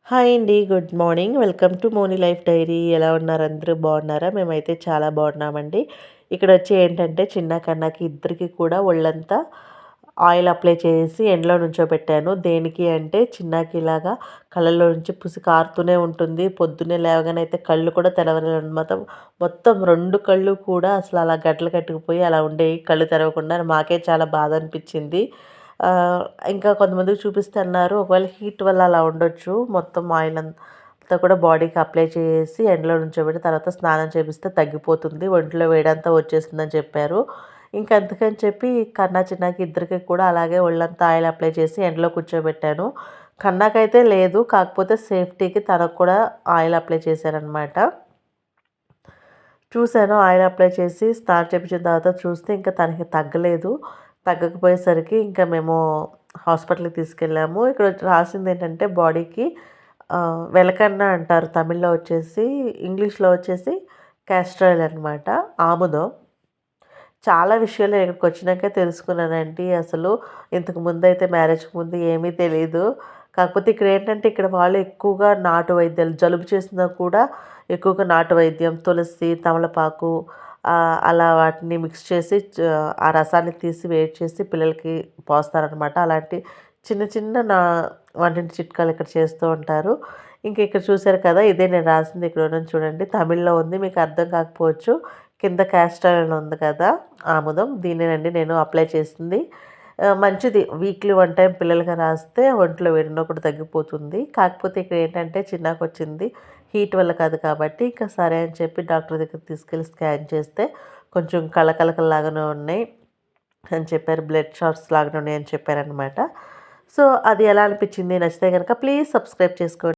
Hi అండి. Good morning. Welcome to Moni life diary. ఎలా ఉన్నారు? అందరూ బాగున్నారా? మేమైతే చాలా బాగున్నామండి. ఇక్కడొచ్చి ఏంటంటే చిన్న కన్నాకి ఇద్దరికీ కూడా ఒళ్ళంతా ఆయిల్ అప్లై చేసి ఎండలో నుంచోబెట్టాను. దేనికి అంటే చిన్నాకి ఇలాగా కళ్ళల్లో నుంచి పుసి కారుతూనే ఉంటుంది. పొద్దున్నే లేవగానే అయితే కళ్ళు కూడా తెరవలేదనమాట. మొత్తం 2 కళ్ళు కూడా అసలు అలా గడ్డలు కట్టుకుపోయి అలా ఉండేయి. కళ్ళు తెరవకుండా మాకే చాలా బాధ అనిపించింది. ఆహ్, ఇంకా కొంతమందికి చూపిస్తే అన్నారు, ఒకవేళ హీట్ వల్ల అలా ఉండొచ్చు. మొత్తం ఆయిల్ అంతా కూడా బాడీకి అప్లై చేసి ఎండలో నుంచోబెట్టి తర్వాత స్నానం చేపిస్తే తగ్గిపోతుంది. ఒంట్లో వేడంతా వచ్చేస్తుందని చెప్పారు. ఇంక అందుకని చెప్పి కన్నా, చిన్నాకి ఇద్దరికి కూడా అలాగే ఒళ్ళంతా ఆయిల్ అప్లై చేసి ఎండలో కూర్చోబెట్టాను. కన్నాకైతే లేదు. కాకపోతే సేఫ్టీకి తనకు కూడా ఆయిల్ అప్లై చేశాననమాట. చూసాను ఆయిల్ అప్లై చేసి స్నానం చేపించిన తర్వాత చూస్తే ఇంకా తనకి తగ్గలేదు. తగ్గకపోయేసరికి ఇంకా మేము హాస్పిటల్‌కి తీసుకెళ్ళాము. ఇక్కడ రాసిందేంటంటే బాడీకి వెలకన్న అంటారు తమిళ్‌లో వచ్చేసి, ఇంగ్లీష్‌లో వచ్చేసి కాస్టర్ ఆయిల్ అనమాట. ఆముదం. చాలా విషయాలు ఇక్కడికొచ్చినాకే తెలుసుకున్నానండి. అసలు ఇంతకు ముందయితే మ్యారేజ్‌కి ముందు ఏమీ తెలీదు. కాకపోతే ఇక్కడేంటంటే ఇక్కడ వాళ్ళు ఎక్కువగా నాటు వైద్యాలు జలుబు చేసినా కూడా ఎక్కువగా నాటు వైద్యం, తులసి, తమలపాకు అలా వాటిని మిక్స్ చేసి ఆ రసాన్ని తీసి వేడి చేసి పిల్లలకి పోస్తారనమాట. అలాంటి చిన్న చిన్న వంటింటి చిట్కాలు ఇక్కడ చేస్తూ ఉంటారు. ఇంక ఇక్కడ చూసారు కదా! ఇదే నేను రాసింది ఇక్కడ ఉన్నది చూడండి. తమిళ్‌లో ఉంది. మీకు అర్థం కాకపోవచ్చు. కింద క్యాస్టర్ ఆయిల్ ఉంది కదా! ఆముదం. దీన్నేనండి నేను అప్లై చేసింది. మంచిది. వీక్లీ 1 టైమ్ పిల్లలకి రాస్తే ఒంట్లో వేడున్నా కూడా తగ్గిపోతుంది. కాకపోతే ఇక్కడ ఏంటంటే చిన్నాకొచ్చింది. హీట్ వల్ల కాదు కాబట్టి ఇక సరే అని చెప్పి డాక్టర్ దగ్గరికి తీసుకెళ్ళి స్కాన్ చేస్తే కొంచెం కళకళలాగానే ఉన్నాయి అని చెప్పారు. బ్లడ్ షాట్స్ లాగానే ఉన్నాయని చెప్పారనమాట. సో, అది ఎలా అనిపించింది? నచ్చితే గనక ప్లీజ్ సబ్స్క్రైబ్ చేసుకోండి.